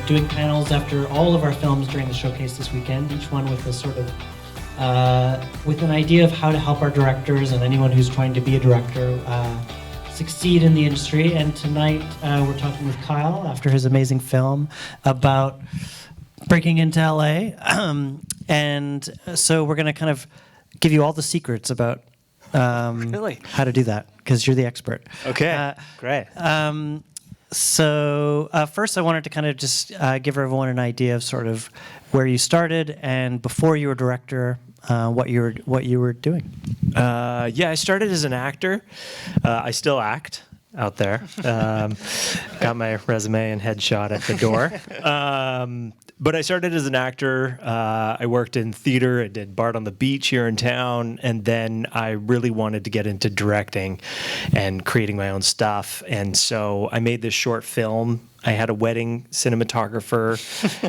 doing panels after all of our films during the showcase this weekend, each one with a sort of with an idea of how to help our directors and anyone who's trying to be a director succeed in the industry. And tonight we're talking with Kyle after his amazing film about breaking into LA. And so we're going to kind of give you all the secrets about Really? how to do that, because you're the expert. Okay, great. So first I wanted to kind of just give everyone an idea of sort of where you started and before you were director, what you were doing. Yeah, I started as an actor. I still act out there. Got my resume and headshot at the door. But I started as an actor. I worked in theater. I did Bart on the Beach here in town. And then I really wanted to get into directing and creating my own stuff. And so I made this short film. I had a wedding cinematographer.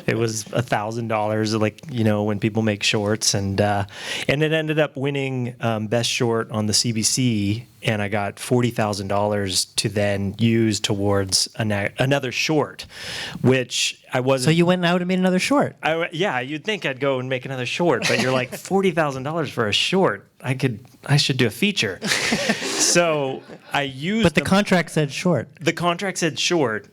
It was $1,000, like, you know, when people make shorts. And it ended up winning Best Short on the CBC. And I got $40,000 to then use towards another short, which I wasn't. So you went out and made another short? Yeah, you'd think I'd go and make another short, but you're like, $40,000 for a short. I should do a feature. So I used. But the contract said short. The contract said short.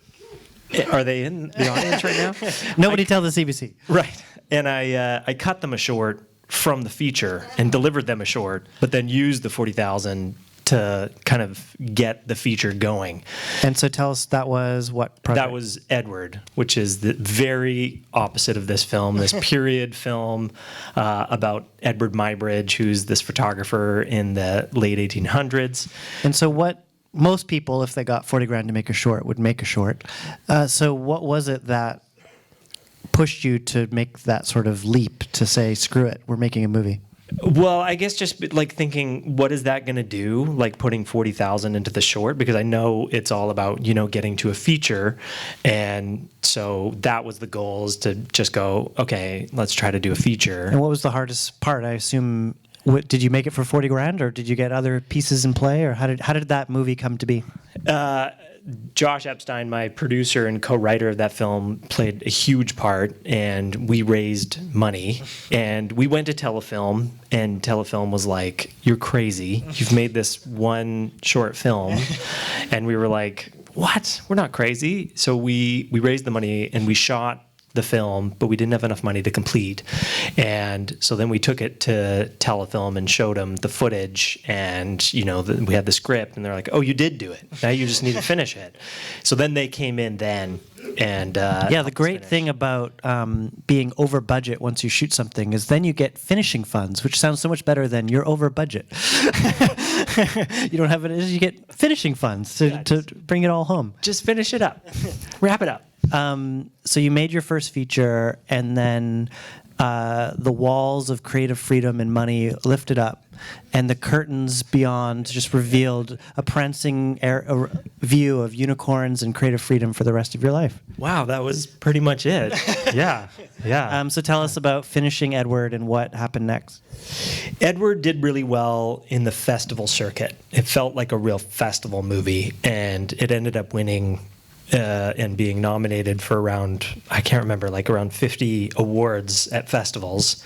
Are they in the audience right now? Nobody tell the CBC. Right. And I cut them a short from the feature and delivered them a short, but then used the $40,000 to kind of get the feature going. And so tell us, that was what project? That was Edward, which is the very opposite of this film, this period film about Edward Muybridge, who's this photographer in the late 1800s. And so what most people, if they got 40 grand to make a short, would make a short. So what was it that pushed you to make that sort of leap to say, screw it, we're making a movie? Well, I guess just like thinking, what is that going to do? Like putting 40,000 into the short, because I know it's all about, you know, getting to a feature. And so that was the goal, is to just go, okay, let's try to do a feature. And what was the hardest part? I assume, did you make it for 40 grand, or did you get other pieces in play, or how did that movie come to be? Josh Epstein, my producer and co-writer of that film, played a huge part, and we raised money. And we went to Telefilm, and Telefilm was like, "You're crazy. You've made this one short film." And we were like, "What? We're not crazy." So we raised the money, and we shot the film, but we didn't have enough money to complete. And so then we took it to Telefilm and showed them the footage, and you know, we had the script, and they're like, "Oh, you did do it. Now you just need to finish it." So then they came in then, and yeah, the great thing about being over budget once you shoot something is then you get finishing funds, which sounds so much better than you're over budget. You don't have it, you get finishing funds to bring it all home. Just finish it up, wrap it up. So you made your first feature, and then the walls of creative freedom and money lifted up, and the curtains beyond just revealed a prancing view of unicorns and creative freedom for the rest of your life. Wow, that was pretty much it. Yeah. So tell us about finishing Edward and what happened next. Edward did really well in the festival circuit. It felt like a real festival movie, and it ended up winning and being nominated for around, I can't remember, like around 50 awards at festivals,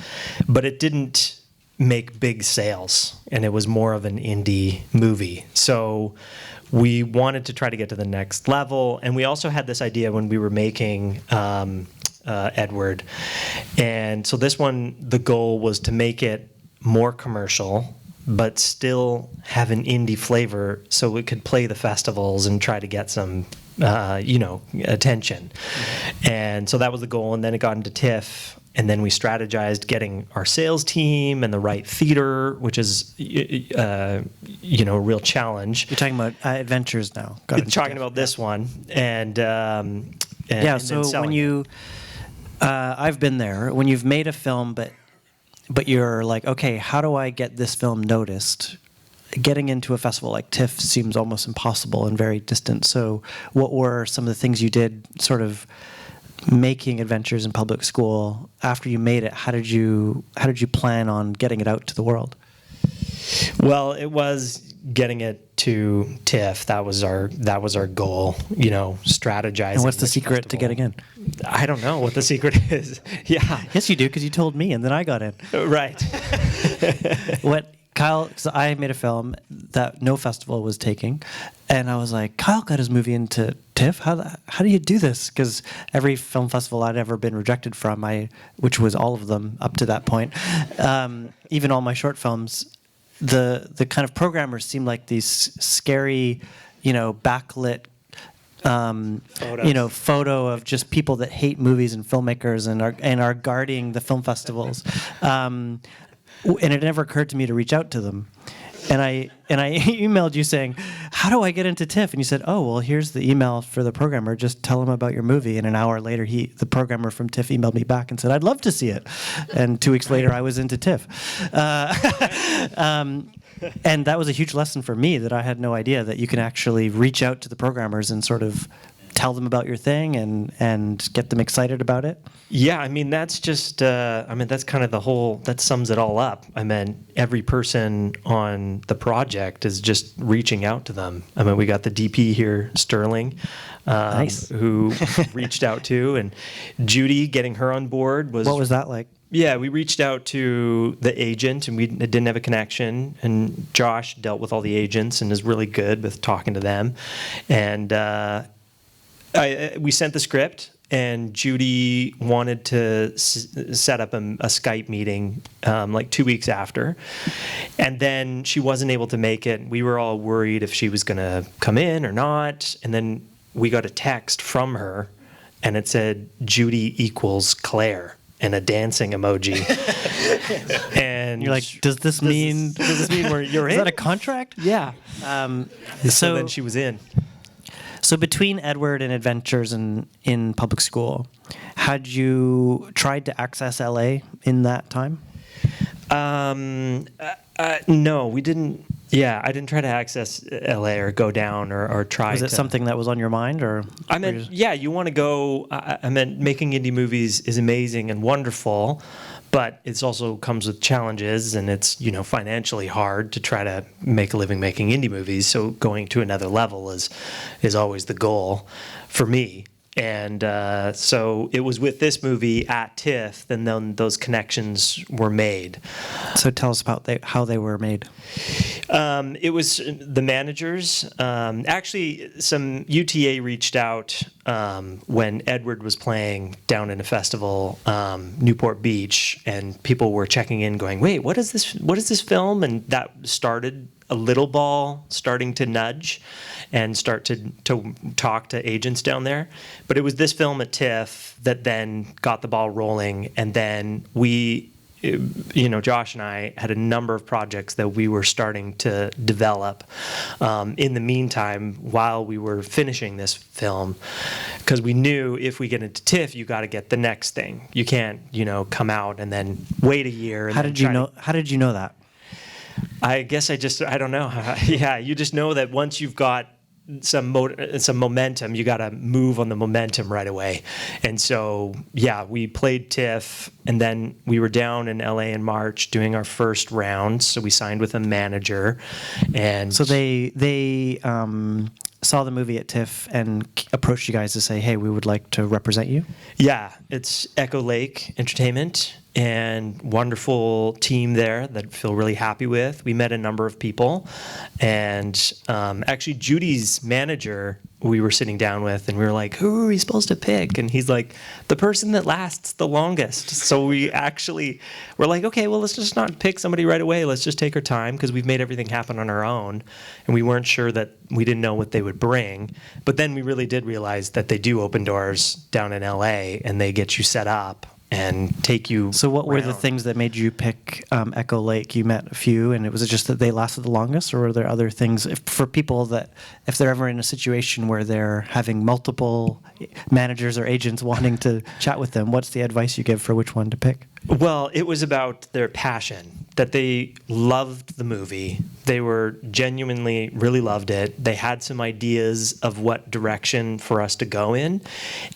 but it didn't make big sales, and it was more of an indie movie. So we wanted to try to get to the next level, and we also had this idea when we were making Edward. And so this one, the goal was to make it more commercial, but still have an indie flavor, so it could play the festivals and try to get some attention. And so that was the goal. And then it got into TIFF, and then we strategized getting our sales team and the right theater, which is, a real challenge. You're talking about Adventures now. Talking about this one. And so when you, I've been there, when you've made a film, but you're like, okay, how do I get this film noticed? Getting into a festival like TIFF seems almost impossible and very distant. So what were some of the things you did sort of making Adventures in public school? After you made it, how did you plan on getting it out to the world? Well, it was getting it to TIFF. That was our goal, strategizing. And what's the secret to getting in? I don't know what the secret is. Yeah. Yes, you do, because you told me, and then I got in. Right. What Kyle, because I made a film that no festival was taking, and I was like, Kyle got his movie into TIFF. How do you do this? Because every film festival I'd ever been rejected from, which was all of them up to that point, even all my short films, the kind of programmers seemed like these scary, backlit, photo of just people that hate movies and filmmakers and are guarding the film festivals. And it never occurred to me to reach out to them. And I emailed you saying, how do I get into TIFF? And you said, oh, well, here's the email for the programmer. Just tell him about your movie. And an hour later, the programmer from TIFF emailed me back and said, I'd love to see it. And 2 weeks later, I was into TIFF. And that was a huge lesson for me, that I had no idea that you can actually reach out to the programmers and sort of tell them about your thing and get them excited about it. Yeah, I mean, that's just, that's kind of that sums it all up. I mean, every person on the project is just reaching out to them. I mean, we got the DP here, Sterling, nice. Who reached out to, and Judy getting her on board was... What was that like? Yeah, we reached out to the agent, and we didn't have a connection, and Josh dealt with all the agents and is really good with talking to them. And we sent the script, and Judy wanted to set up a Skype meeting like 2 weeks after. And then she wasn't able to make it. We were all worried if she was going to come in or not. And then we got a text from her, and it said, Judy equals Claire, and a dancing emoji. And you're like, does this mean you're in? Is that a contract? Yeah. So then she was in. So between Edward and Adventures in public school, had you tried to access LA in that time? No, we didn't. Yeah, I didn't try to access LA or go down or try. Was it something that was on your mind, or? I mean, yeah, you want to go. I meant making indie movies is amazing and wonderful, but it also comes with challenges, and it's financially hard to try to make a living making indie movies. So going to another level is always the goal for me. And so it was with this movie at TIFF, then those connections were made. So tell us about how they were made. It was the managers. Actually, some UTA reached out when Edward was playing down in a festival, Newport Beach, and people were checking in going, wait, what is this? What is this film? And that started a little ball starting to nudge and start to talk to agents down there. But it was this film at TIFF that then got the ball rolling, and then Josh and I had a number of projects that we were starting to develop in the meantime while we were finishing this film, because we knew if we get into TIFF, you got to get the next thing. You can't, come out and then wait a year. And How did you know that? I guess I don't know. Yeah, you just know that once you've got some momentum, you got to move on the momentum right away. And so, yeah, we played TIFF, and then we were down in LA in March doing our first round. So we signed with a manager, and so they saw the movie at TIFF and approached you guys to say, hey, we would like to represent you? Yeah, it's Echo Lake Entertainment, and wonderful team there that I feel really happy with. We met a number of people, and actually Judy's manager we were sitting down with, and we were like, who are we supposed to pick? And he's like, the person that lasts the longest. So we're like, okay, well, let's just not pick somebody right away. Let's just take our time, because we've made everything happen on our own, and we weren't sure that we didn't know what they would bring. But then we really did realize that they do open doors down in LA, and they get you set up and take you. So what were the things that made you pick Echo Lake? You met a few, and was it just that they lasted the longest, or were there other things for people that if they're ever in a situation where they're having multiple managers or agents wanting to chat with them, what's the advice you give for which one to pick? Well, it was about their passion, that they loved the movie. They were genuinely really loved it. They had some ideas of what direction for us to go in.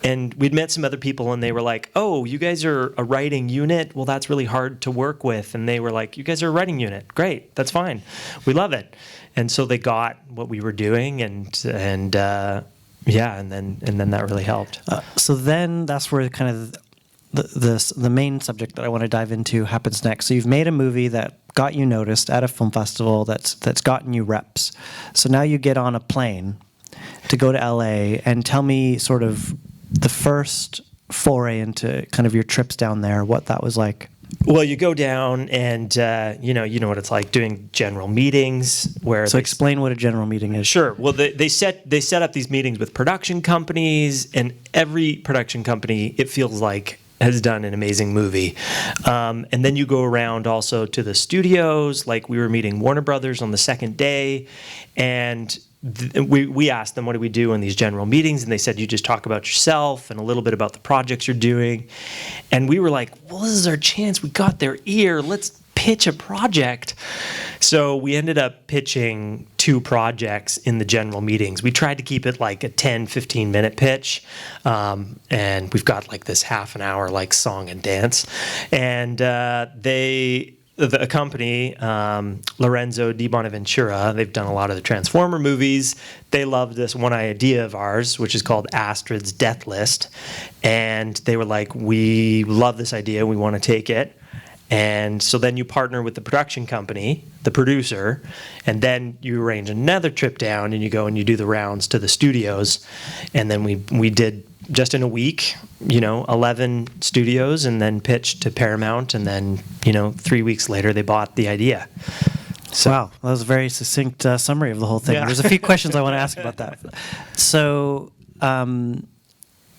And we'd met some other people, and they were like, oh, you guys are a writing unit? Well, that's really hard to work with. And they were like, you guys are a writing unit. Great, that's fine. We love it. And so they got what we were doing, and yeah, and then that really helped. So then that's where kind of the main subject that I want to dive into happens next. So you've made a movie that got you noticed at a film festival that's gotten you reps. So now you get on a plane to go to LA, and tell me sort of the first foray into kind of your trips down there, what that was like. Well, you go down and, you know what it's like doing general meetings where... So explain what a general meeting is. Sure. Well, they set up these meetings with production companies, and every production company, it feels like, has done an amazing movie. And then you go around also to the studios, like we were meeting Warner Brothers on the second day, and we asked them, what do we do in these general meetings? And they said, you just talk about yourself and a little bit about the projects you're doing. And we were like, well, this is our chance. We got their ear. Let's pitch a project. So we ended up pitching 2 projects in the general meetings. We tried to keep it like a 10, 15-minute pitch. And we've got like this half an hour like song and dance. And a company, Lorenzo di Bonaventura, they've done a lot of the Transformer movies. They loved this one idea of ours, which is called Astrid's Death List. And they were like, we love this idea. We want to take it. And so then you partner with the production company, the producer, and then you arrange another trip down, and you go and you do the rounds to the studios. And then we did, just in a week, 11 studios, and then pitched to Paramount, and then 3 weeks later they bought the idea. So, wow, that was a very succinct summary of the whole thing. Yeah. There's a few questions I want to ask about that. So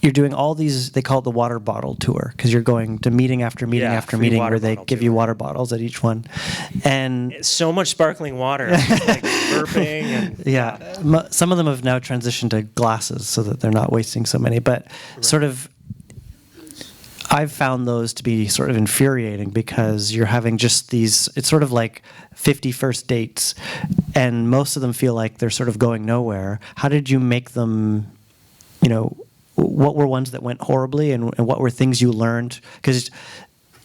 you're doing all these, they call it the water bottle tour, because you're going to meeting after meeting after meeting where they give you water bottles at each one. And so much sparkling water, like burping. And, yeah, some of them have now transitioned to glasses so that they're not wasting so many. But sort of, I've found those to be sort of infuriating, because you're having just these, it's sort of like 50 first dates, and most of them feel like they're sort of going nowhere. How did you make them, what were ones that went horribly, and what were things you learned? Because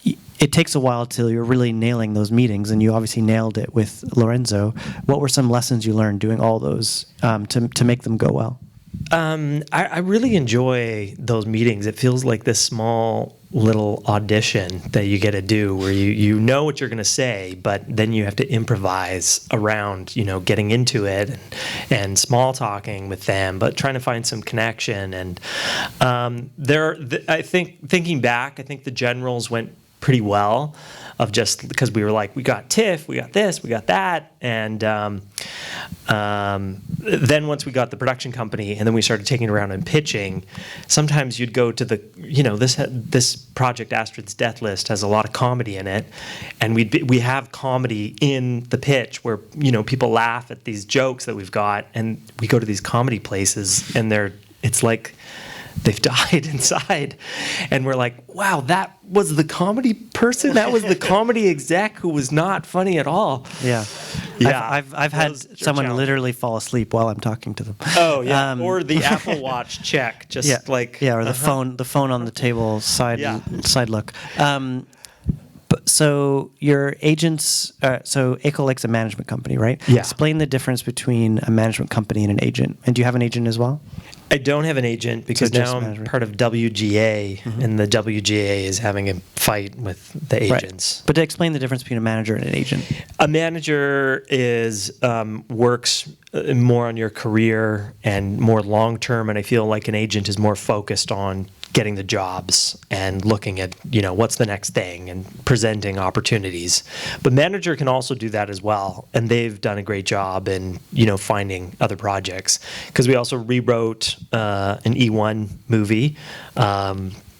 it takes a while till you're really nailing those meetings, and you obviously nailed it with Lorenzo. What were some lessons you learned doing all those to make them go well? I really enjoy those meetings. It feels like this small little audition that you get to do, where you know what you're going to say, but then you have to improvise around, getting into it and small talking with them, but trying to find some connection. And I think, thinking back, I think the generals went pretty well, of just because we were like, we got TIFF, we got this, we got that, and then once we got the production company, and then we started taking it around and pitching, sometimes you'd go to the, this project, Astrid's Death List, has a lot of comedy in it, and we have comedy in the pitch where, people laugh at these jokes that we've got, and we go to these comedy places, and it's like they've died inside, and we're like, wow, that was the comedy person, that was the comedy exec who was not funny at all. Yeah. I've had someone literally fall asleep while I'm talking to them. Oh yeah, or the Apple Watch check, just or the phone on the table side look. So your agents, so Ecolike's a management company, right? Yeah. Explain the difference between a management company and an agent. And do you have an agent as well? I don't have an agent, because now I'm part of WGA, and the WGA is having a fight with the agents. Right. But to explain the difference between a manager and an agent. A manager works more on your career and more long term, and I feel like an agent is more focused on getting the jobs and looking at, what's the next thing and presenting opportunities. But manager can also do that as well, and they've done a great job in, finding other projects. Because we also rewrote an E1 movie,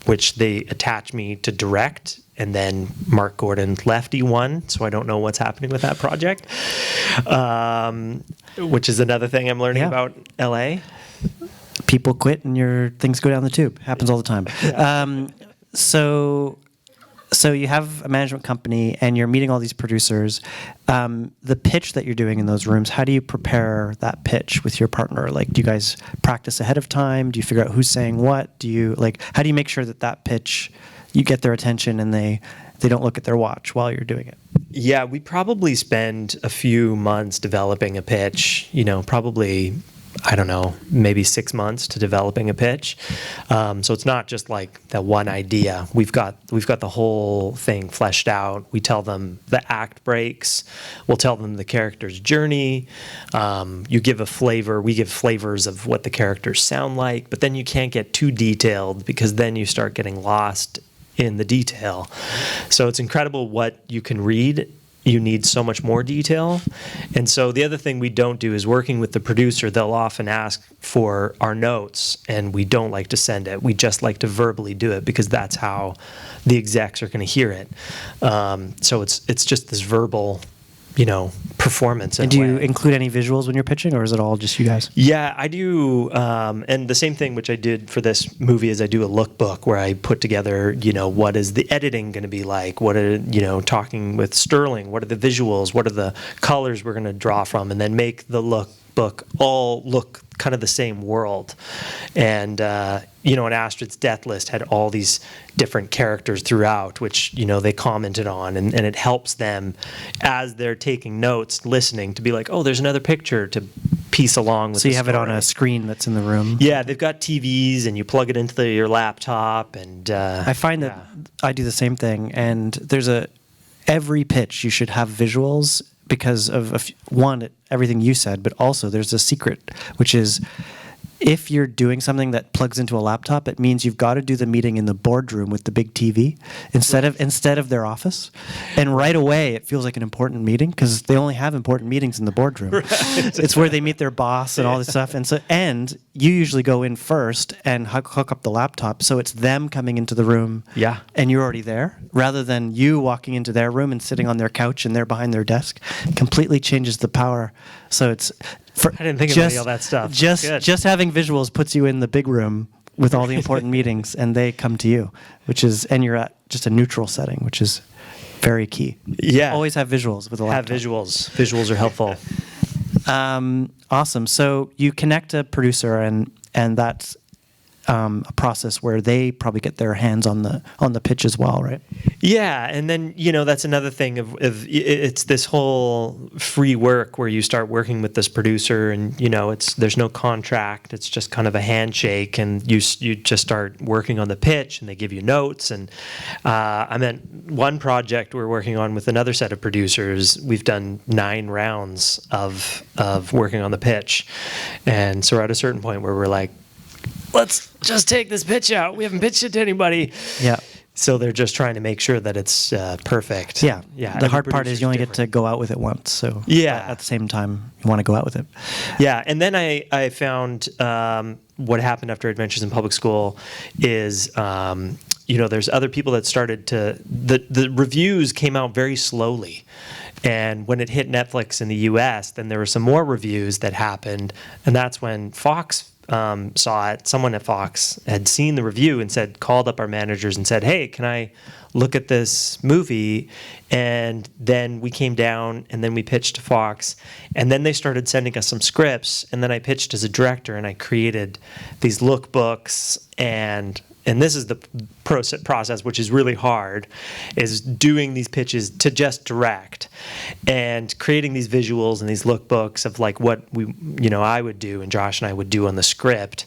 which they attached me to direct, and then Mark Gordon left E1, so I don't know what's happening with that project, which is another thing I'm learning about LA. People quit and your things go down the tube. Happens all the time. Yeah. So you have a management company and you're meeting all these producers. The pitch that you're doing in those rooms, how do you prepare that pitch with your partner? Like, do you guys practice ahead of time? Do you figure out who's saying what? How do you make sure that pitch, you get their attention and they don't look at their watch while you're doing it? Yeah, we probably spend a few months developing a pitch, probably I don't know, maybe 6 months to developing a pitch. So it's not just like that one idea. We've got the whole thing fleshed out. We tell them the act breaks. We'll tell them the character's journey. You give a flavor. We give flavors of what the characters sound like, but then you can't get too detailed because then you start getting lost in the detail. So it's incredible what you can read. You need so much more detail. And so the other thing we don't do is working with the producer, they'll often ask for our notes, and we don't like to send it. We just like to verbally do it because that's how the execs are going to hear it. So it's just this verbal, performance. And do you include any visuals when you're pitching, or is it all just you guys? Yeah, I do. And the same thing which I did for this movie is I do a lookbook where I put together, what is the editing going to be like? What are, talking with Sterling, what are the visuals? What are the colors we're going to draw from? And then make the lookbook all look kind of the same world. And, and Astrid's Death List had all these different characters throughout, which, they commented on. And it helps them as they're taking notes, listening, to be like, oh, there's another picture to piece along with. So you have story. it on a screen that's in the room? Yeah, they've got TVs and you plug it into your laptop. And I find that I do the same thing. And there's every pitch you should have visuals because of one, everything you said, but also there's a secret, which is if you're doing something that plugs into a laptop, it means you've got to do the meeting in the boardroom with the big TV instead of their office. And right away, it feels like an important meeting because they only have important meetings in the boardroom. Right. It's where they meet their boss and all this stuff. And you usually go in first and hook up the laptop, so it's them coming into the room. Yeah. And you're already there, rather than you walking into their room and sitting on their couch and they're behind their desk. Completely changes the power. So it's. I didn't think about any of that stuff. Just having visuals puts you in the big room with all the important meetings, and they come to you, and you're at just a neutral setting, which is very key. Yeah. Always have visuals with a laptop. Have visuals. Visuals are helpful. Awesome. So you connect a producer, and that's a process where they probably get their hands on the pitch as well, right? Yeah, and then that's another thing of it's this whole free work where you start working with this producer, and there's no contract. It's just kind of a handshake, and you just start working on the pitch, and they give you notes. And I'm at one project we're working on with another set of producers. We've done 9 rounds of working on the pitch, and so we're at a certain point where we're like, let's just take this pitch out. We haven't pitched it to anybody. Yeah. So they're just trying to make sure that it's perfect. Yeah. Yeah. The hard part is you only get to go out with it once. So at the same time, you want to go out with it. Yeah. And then I found what happened after Adventures in Public School is, there's other people that started to, the reviews came out very slowly. And when it hit Netflix in the US, then there were some more reviews that happened. And that's when Fox saw it. Someone at Fox had seen the review and called up our managers and said, hey, can I look at this movie? And then we came down and then we pitched to Fox, and then they started sending us some scripts, and then I pitched as a director, and I created these lookbooks, and this is the process, which is really hard, is doing these pitches to just direct and creating these visuals and these lookbooks of like what I would do and Josh and I would do on the script.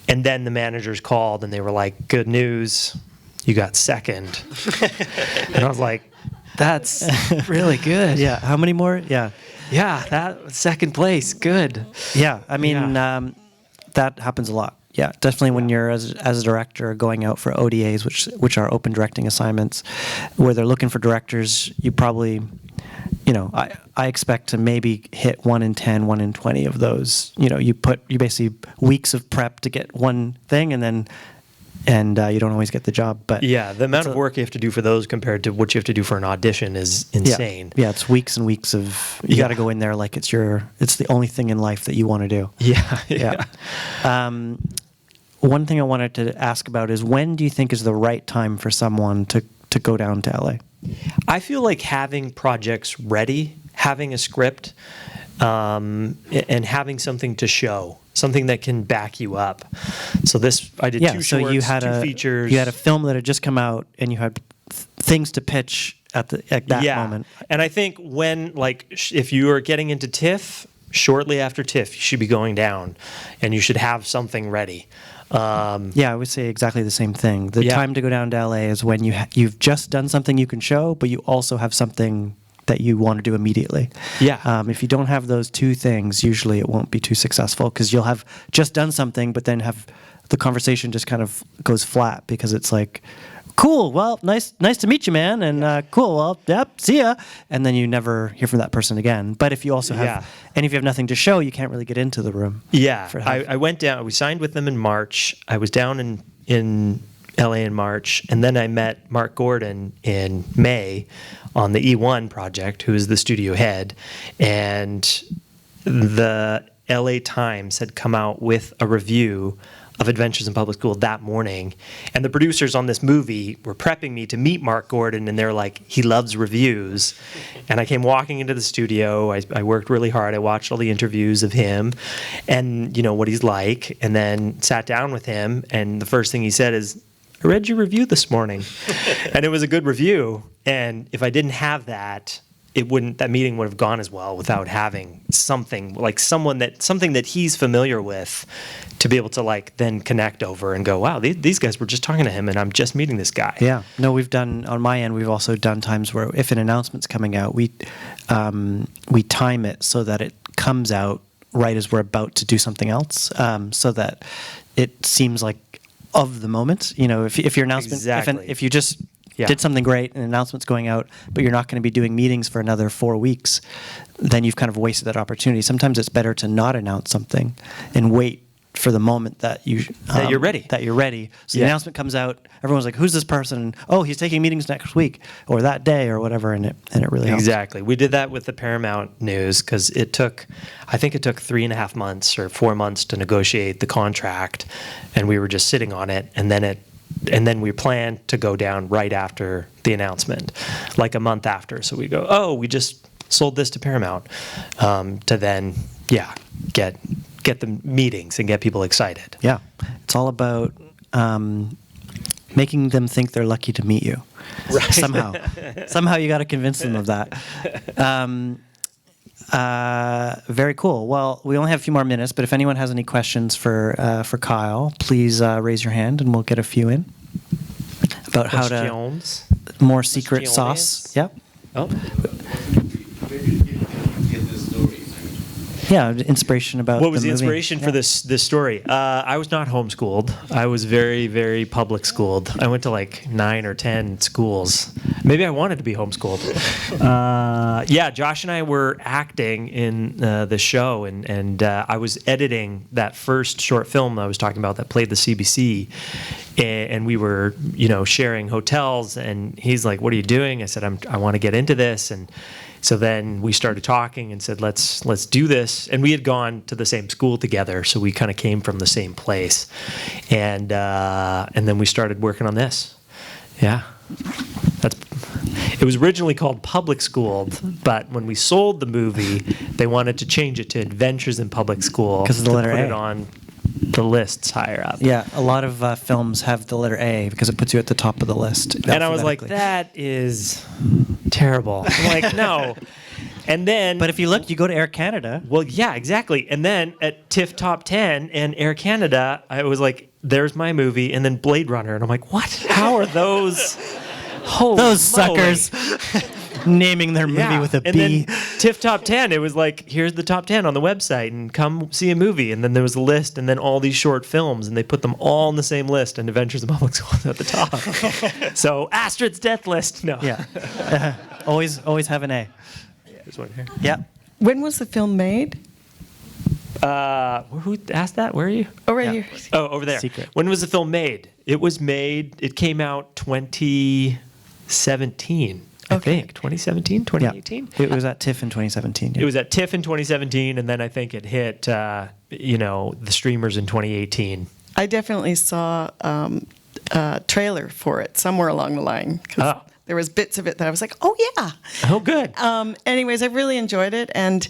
And then the managers called and they were like, good news, you got second. And I was like, that's really good. Yeah. How many more? Yeah. Yeah, that second place. Good. Yeah. I mean, that happens a lot. Yeah, definitely when you're as a director going out for ODAs, which are open directing assignments, where they're looking for directors, you probably, I expect to maybe hit 1 in 10, 1 in 20 of those. You basically weeks of prep to get one thing, and you don't always get the job. But yeah, the amount of work you have to do for those compared to what you have to do for an audition is insane. Yeah, it's weeks and weeks of you got to go in there like it's the only thing in life that you want to do. Yeah. One thing I wanted to ask about is, when do you think is the right time for someone to go down to LA? I feel like having projects ready, having a script, and having something to show, something that can back you up. So I did 2 shorts, 2 features. You had a film that had just come out, and you had things to pitch at that moment. And I think if you are getting into TIFF, shortly after TIFF, you should be going down, and you should have something ready. Yeah, I would say exactly the same thing. The time to go down to LA is when you've just done something you can show, but you also have something that you want to do immediately. Yeah. If you don't have those two things, usually it won't be too successful, because you'll have just done something, but then have the conversation just kind of goes flat, because it's like, cool, well, nice to meet you, man, and cool, well, yep, see ya, and then you never hear from that person again. But if you also have, and if you have nothing to show, you can't really get into the room. Yeah, I went down. We signed with them in March. I was down in LA in March, and then I met Mark Gordon in May on the E1 project, who is the studio head, and the LA Times had come out with a review of Adventures in Public School that morning, and the producers on this movie were prepping me to meet Mark Gordon, and they're like, he loves reviews. And I came walking into the studio. I worked really hard. I watched all the interviews of him and, you know, what he's like, and then sat down with him, and the first thing he said is, I read your review this morning. And it was a good review, and if I didn't have that, that meeting would have gone as well without having something like something that he's familiar with to be able to like then connect over and go, wow, these guys were just talking to him, and I'm just meeting this guy. Yeah. No, we've done, on my end, we've also done times where if an announcement's coming out, we time it so that it comes out right as we're about to do something else, so that it seems like of the moment. You know, if your announcement, if you just did something great and an announcement's going out, but you're not going to be doing meetings for another 4 weeks, then you've kind of wasted that opportunity. Sometimes it's better to not announce something and wait for the moment that you're ready. So the announcement comes out, everyone's like, who's this person? Oh, he's taking meetings next week or that day or whatever, and it really helps. Exactly. We did that with the Paramount news, because I think it took 3.5 months or 4 months to negotiate the contract, and we were just sitting on it, and then we planned to go down right after the announcement, like a month after. So we go, oh, we just sold this to Paramount, to then, get the meetings and get people excited. Yeah. It's all about making them think they're lucky to meet you. Right. Somehow you got to convince them of that. Very cool. Well, we only have a few more minutes, but if anyone has any questions for Kyle, please raise your hand and we'll get a few in. About how to more secret sauce. Yep. Oh. Yeah, inspiration about what was the movie. Inspiration for this story? I was not homeschooled. I was very, very public schooled. I went to like 9 or 10 schools. Maybe I wanted to be homeschooled. Josh and I were acting in the show, and I was editing that first short film I was talking about that played the CBC, and we were, sharing hotels. And he's like, "What are you doing?" I said, "I want to get into this." And so then we started talking and said, let's do this. And we had gone to the same school together, so we kind of came from the same place. And then we started working on this. Yeah. It was originally called Public Schooled, but when we sold the movie, they wanted to change it to Adventures in Public School. Because of the letter A. Put it on the lists higher up. Yeah, a lot of films have the letter A because it puts you at the top of the list. And I was like, that is terrible. I'm like, no. And then, but if you look, you go to Air Canada. Well, yeah, exactly. And then at TIFF Top 10 and Air Canada, I was like, there's my movie, and then Blade Runner. And I'm like, what? How are those? Holy those moly. Suckers. Naming their movie with a B. And then TIFF Top 10, it was like, here's the top 10 on the website, and come see a movie. And then there was a list, and then all these short films, and they put them all on the same list, and Adventures in Public School was at the top. So Astrid's death list. No. Yeah. Always have an A. Yeah, there's one here. Yeah. When was the film made? Who asked that? Where are you? Oh, right here. Oh, over there. Secret. When was the film made? It came out 2017. I think 2017, 2018. Yeah. It was at TIFF in 2017. Yeah. It was at TIFF in 2017, and then I think it hit, the streamers in 2018. I definitely saw a trailer for it somewhere along the line. There was bits of it that I was like, oh, yeah. Oh, good. Anyways, I really enjoyed it, and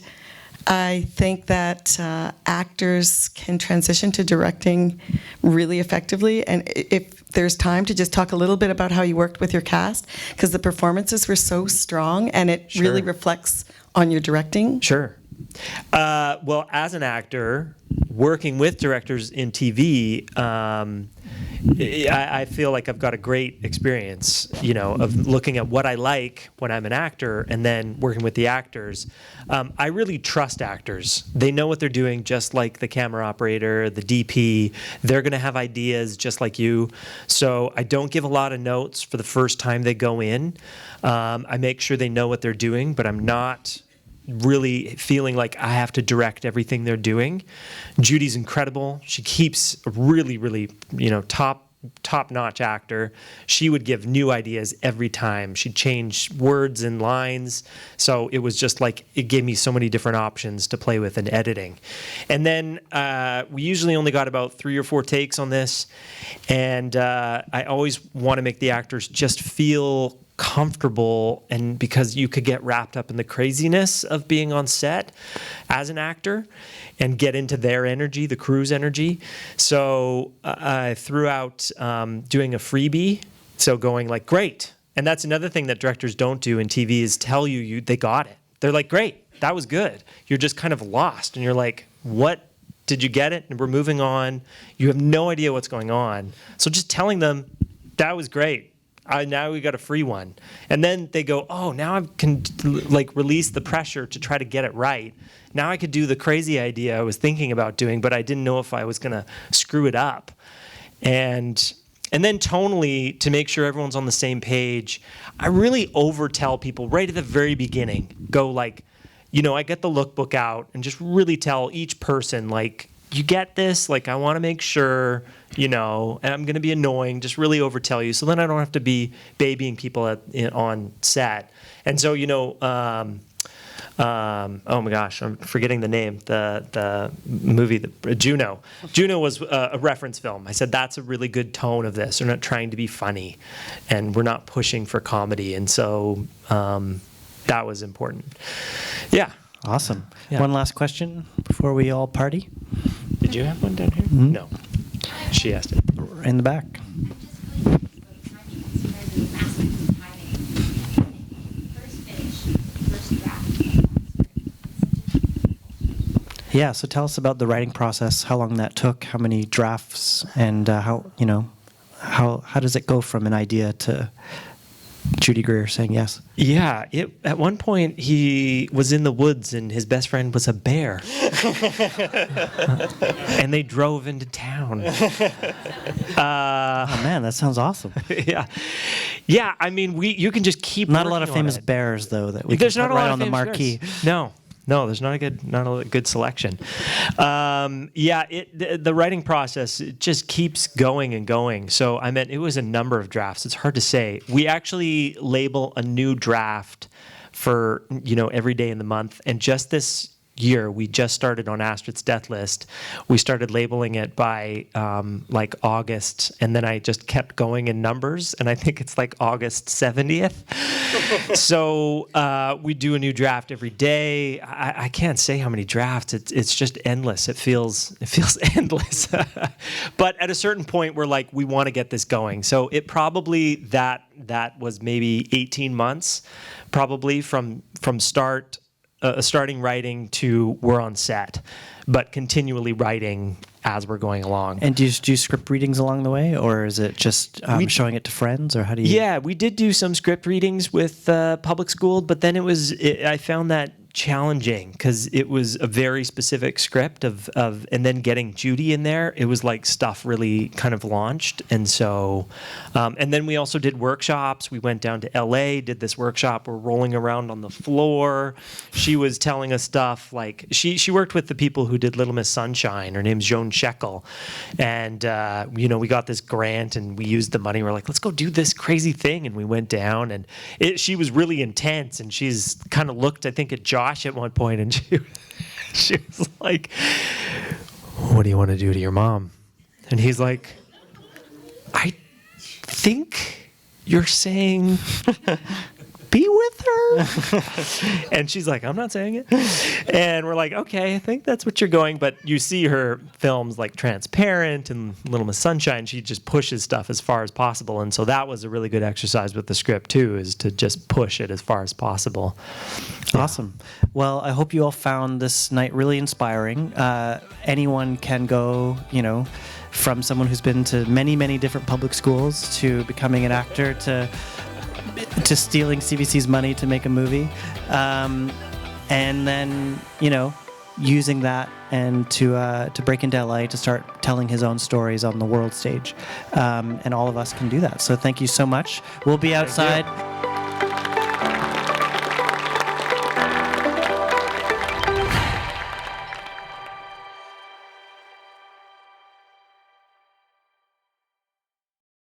I think that actors can transition to directing really effectively. And if there's time to just talk a little bit about how you worked with your cast, because the performances were so strong, and it really reflects on your directing. Sure. Well, as an actor, working with directors in TV, I feel like I've got a great experience, of looking at what I like when I'm an actor and then working with the actors. I really trust actors. They know what they're doing, just like the camera operator, the DP. They're going to have ideas just like you. So I don't give a lot of notes for the first time they go in. I make sure they know what they're doing, but I'm not really feeling like I have to direct everything they're doing. Judy's incredible. She keeps a really, really, top-notch actor. She would give new ideas every time. She'd change words and lines. So it was just like, it gave me so many different options to play with in editing. And then we usually only got about 3 or 4 takes on this. And I always want to make the actors just feel comfortable, and because you could get wrapped up in the craziness of being on set as an actor and get into their energy, the crew's energy. So I threw out doing a freebie, so going like, great. And that's another thing that directors don't do in TV is tell you they got it. They're like, great, that was good. You're just kind of lost, and you're like, what? Did you get it? And we're moving on. You have no idea what's going on. So just telling them, that was great. Now we got a free one. And then they go, oh, now I can release the pressure to try to get it right. Now I could do the crazy idea I was thinking about doing, but I didn't know if I was going to screw it up. And then tonally, to make sure everyone's on the same page, I really overtell people right at the very beginning. Go like, I get the lookbook out and just really tell each person, like, you get this? Like, I want to make sure, and I'm going to be annoying, just really overtell you. So then I don't have to be babying people on set. And so, oh my gosh, I'm forgetting the name, the movie, Juno. Juno was a reference film. I said, that's a really good tone of this. We're not trying to be funny, and we're not pushing for comedy. And so that was important. Yeah. Awesome. Yeah. One last question before we all party. Did you have one down here? Mm-hmm. No. She asked it. In the back. Yeah, so tell us about the writing process, how long that took, how many drafts, and how does it go from an idea to Judy Greer saying yes? Yeah, at one point he was in the woods and his best friend was a bear. And they drove into town. Oh man, that sounds awesome. Yeah. I mean, you can just keep. Not a lot of famous bears though that we There's can not put a lot right of on the famous marquee. Bears. No, there's not a good selection. The writing process, it just keeps going and going. So it was a number of drafts. It's hard to say. We actually label a new draft for every day in the month, and just this year we just started on Astrid's death list. We started labeling it by August, and then I just kept going in numbers, and I think it's like August 70th. So we do a new draft every day. I can't say how many drafts. It's just endless. It feels endless. But at a certain point, we're like, we want to get this going. So it probably that was maybe 18 months, probably from starting writing to we're on set, but continually writing as we're going along. And do you do script readings along the way, or is it just showing it to friends, or how do you? Yeah, we did do some script readings with public school, but then I found that challenging because it was a very specific script of and then getting Judy in there, it was like stuff really kind of launched. And so and then we also did workshops. We went down to LA, did this workshop. We're rolling around on the floor. She was telling us stuff like she worked with the people who did Little Miss Sunshine. Her name's Joan Shekel, and we got this grant and we used the money. We're like, let's go do this crazy thing, and we went down, and she was really intense, and she's kind of looked, I think, at Josh at one point, and she was like, what do you want to do to your mom? And he's like, I think you're saying be with her? And she's like, I'm not saying it. And we're like, okay, I think that's what you're going. But you see her films like Transparent and Little Miss Sunshine. She just pushes stuff as far as possible. And so that was a really good exercise with the script too, is to just push it as far as possible. Awesome. Well, I hope you all found this night really inspiring. Anyone can go, from someone who's been to many, many different public schools to becoming an actor to stealing CBC's money to make a movie, and then using that and to break into LA to start telling his own stories on the world stage, and all of us can do that. So thank you so much. We'll be outside.